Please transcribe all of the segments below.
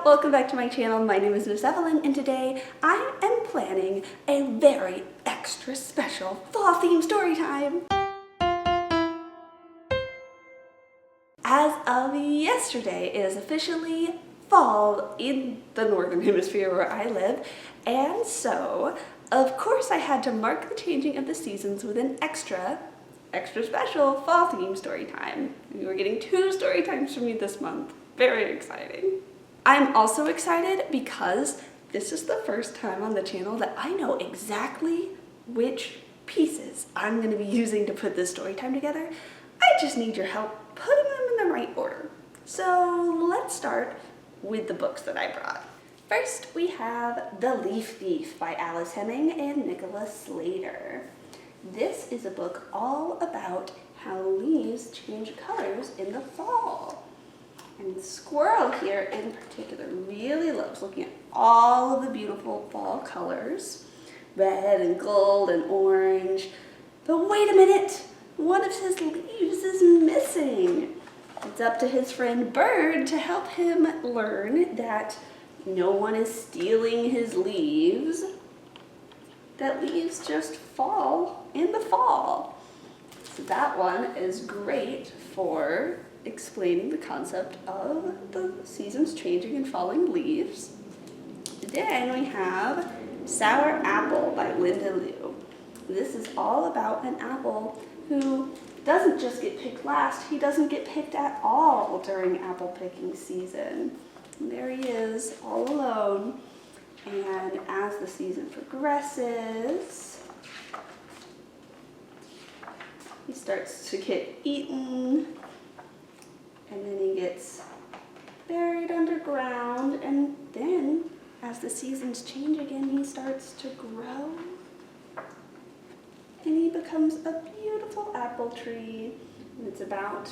welcome back to my channel. My name is Miss Evelyn and today I am planning a very extra special fall theme story time. As of yesterday, it is officially fall in the northern hemisphere where I live, and so of course I had to mark the changing of the seasons with an extra special fall theme story time. We're getting 2 story times from me this month. Very exciting. I'm also excited because this is the first time on the channel that I know exactly which pieces I'm going to be using to put this story time together. I just need your help putting them in the right order. So let's start with the books that I brought. First, we have The Leaf Thief by Alice Hemming and Nicholas Slater. This is a book all about how leaves change colors in the fall. And the squirrel here in particular really loves looking at all of the beautiful fall colors, red and gold and orange. But wait a minute, one of his leaves is missing. It's up to his friend Bird to help him learn that no one is stealing his leaves, that leaves just fall in the fall. So that one is great for explaining the concept of the seasons changing and falling leaves. Then we have Sour Apple by Linda Liu. This is all about an apple who doesn't just get picked last, he doesn't get picked at all during apple picking season. And there he is, all alone. And as the season progresses, he starts to get eaten, and then he gets buried underground, and then as the seasons change again, he starts to grow, and he becomes a beautiful apple tree. And it's about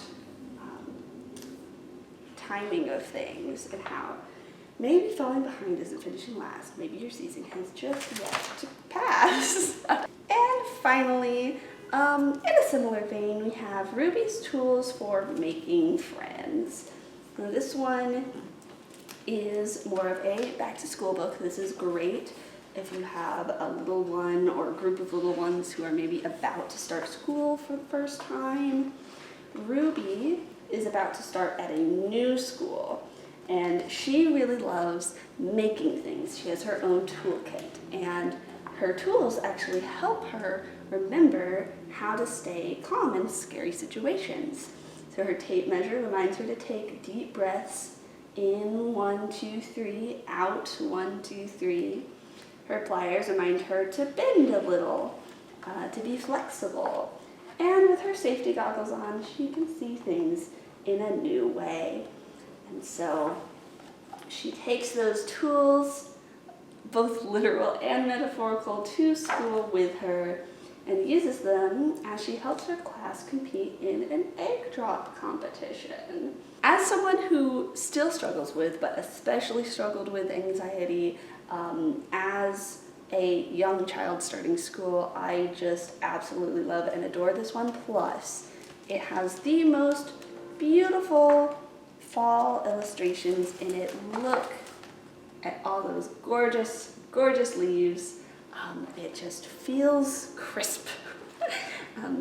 timing of things and how maybe falling behind isn't finishing last. Maybe your season has just yet to pass. And finally, in a similar vein, we have Ruby's Tools for Making Friends. Now, this one is more of a back-to-school book. This is great if you have a little one or a group of little ones who are maybe about to start school for the first time. Ruby is about to start at a new school, and she really loves making things. She has her own toolkit, and her tools actually help her remember how to stay calm in scary situations. So her tape measure reminds her to take deep breaths in, 1, 2, 3, out, 1, 2, 3. Her pliers remind her to bend a little, to be flexible. And with her safety goggles on, she can see things in a new way. And so she takes those tools, both literal and metaphorical, to school with her and uses them as she helps her class compete in an egg drop competition. As someone who still struggles with, but especially struggled with anxiety as a young child starting school, I just absolutely love and adore this one. Plus, it has the most beautiful fall illustrations in it. Look at all those gorgeous, gorgeous leaves. It just feels crisp.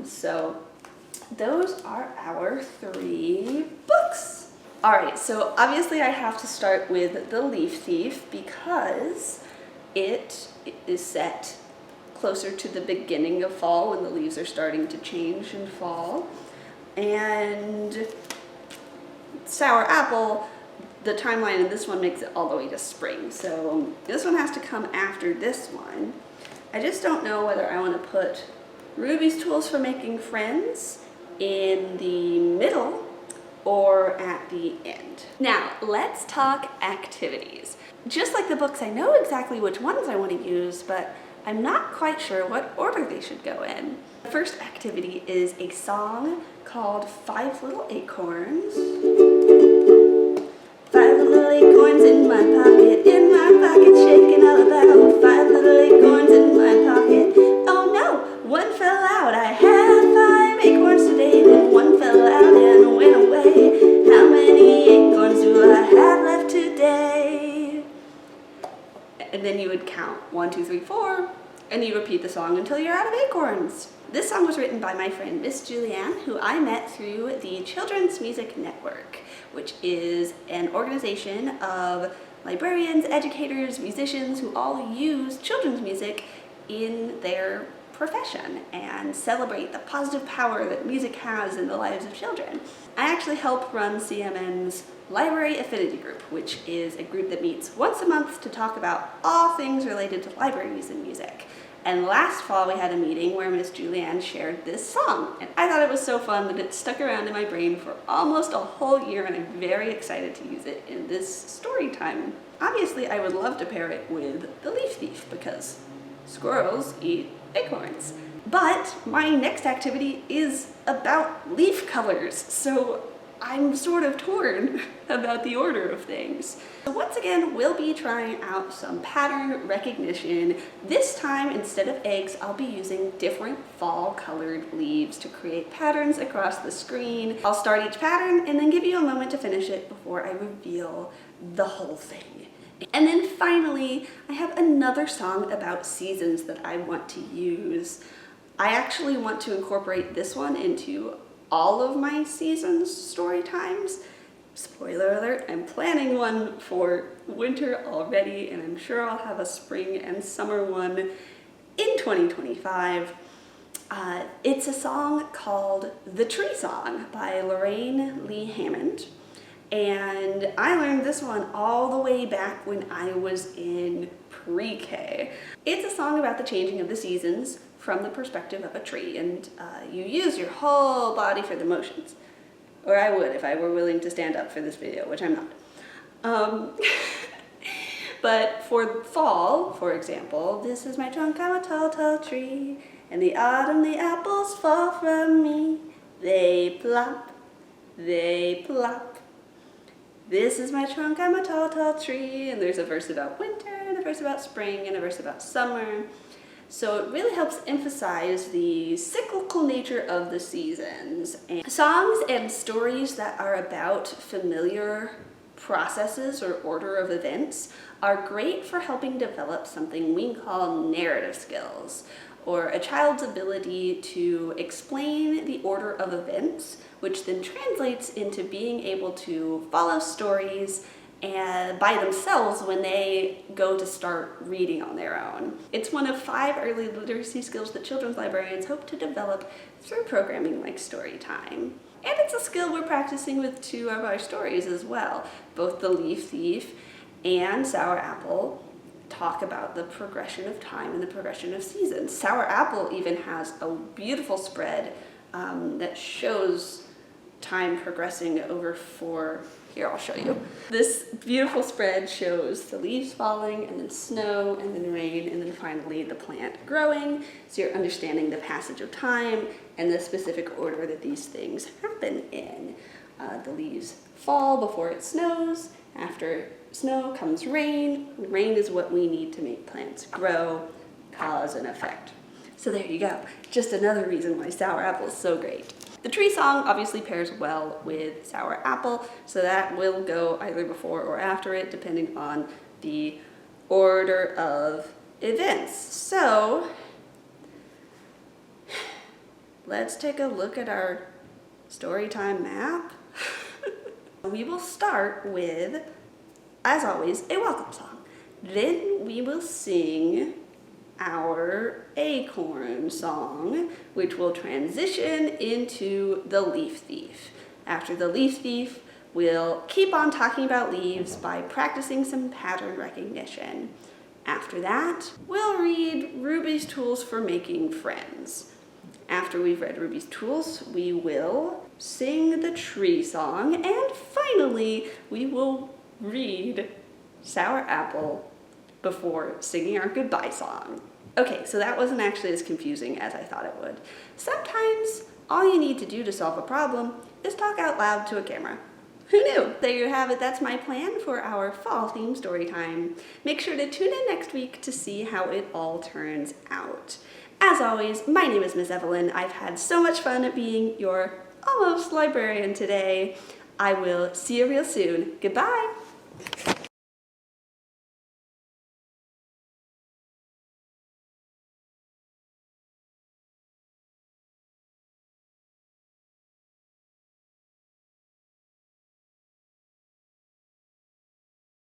So those are our 3 books. All right, so obviously I have to start with The Leaf Thief because it is set closer to the beginning of fall when the leaves are starting to change and fall. And Sour Apple, the timeline in this one makes it all the way to spring. So this one has to come after this one. I just don't know whether I want to put Ruby's Tools for Making Friends in the middle or at the end. Now, let's talk activities. Just like the books, I know exactly which ones I want to use, but I'm not quite sure what order they should go in. The first activity is a song called 5 Little Acorns. 5 little acorns in my pocket, shaking all about. 5 little acorns in my pocket. Oh no, one fell out. I had 5 acorns today, then one fell out and went away. How many acorns do I have left today? and then you would count 1, 2, 3, 4, and you repeat the song until you're out of acorns. This song was written by my friend Miss Julianne, who I met through the Children's Music Network, which is an organization of librarians, educators, musicians who all use children's music in their profession and celebrate the positive power that music has in the lives of children. I actually help run CMN's Library Affinity Group, which is a group that meets once a month to talk about all things related to libraries and music. And last fall we had a meeting where Miss Julianne shared this song, and I thought it was so fun that it stuck around in my brain for almost a whole year, and I'm very excited to use it in this story time. Obviously I would love to pair it with The Leaf Thief because squirrels eat acorns. But my next activity is about leaf colors, so I'm sort of torn about the order of things. So once again, we'll be trying out some pattern recognition. This time, instead of eggs, I'll be using different fall-colored leaves to create patterns across the screen. I'll start each pattern and then give you a moment to finish it before I reveal the whole thing. And then finally, I have another song about seasons that I want to use. I actually want to incorporate this one into all of my seasons story times. Spoiler alert, I'm planning one for winter already, and I'm sure I'll have a spring and summer one in 2025. It's a song called The Tree Song by Lorraine Hammond. And I learned this one all the way back when I was in pre-K. It's a song about the changing of the seasons from the perspective of a tree, and you use your whole body for the motions. Or I would if I were willing to stand up for this video, which I'm not. But for fall, for example, this is my trunk, I'm a tall, tall tree. In the autumn the apples fall from me. They plop, they plop. This is my trunk, I'm a tall, tall tree. And there's a verse about winter, and a verse about spring, and a verse about summer. So it really helps emphasize the cyclical nature of the seasons. And songs and stories that are about familiar processes or order of events are great for helping develop something we call narrative skills, or a child's ability to explain the order of events, which then translates into being able to follow stories and by themselves when they go to start reading on their own. It's one of 5 early literacy skills that children's librarians hope to develop through programming like story time. And it's a skill we're practicing with 2 of our stories as well. Both The Leaf Thief and Sour Apple talk about the progression of time and the progression of seasons. Sour Apple even has a beautiful spread that shows time progressing over 4. Here, I'll show you. This beautiful spread shows the leaves falling, and then snow, and then rain, and then finally the plant growing. So you're understanding the passage of time and the specific order that these things happen in. The leaves fall before it snows. After snow comes rain. Rain is what we need to make plants grow, cause and effect. So there you go. Just another reason why Sour Apple is so great. The tree song obviously pairs well with Sour Apple, so that will go either before or after it, depending on the order of events. So let's take a look at our storytime map. We will start with, as always, a welcome song. Then we will sing our acorn song, which will transition into The Leaf Thief. After The Leaf Thief, we'll keep on talking about leaves by practicing some pattern recognition. After that, we'll read Ruby's Tools for Making Friends. After we've read Ruby's Tools, we will sing the tree song, and finally, we will read Sour Apple before singing our goodbye song. Okay, so that wasn't actually as confusing as I thought it would. Sometimes all you need to do to solve a problem is talk out loud to a camera. Who knew? There you have it. That's my plan for our fall theme story time. Make sure to tune in next week to see how it all turns out. As always, my name is Miss Evelyn. I've had so much fun being your almost librarian today. I will see you real soon. Goodbye.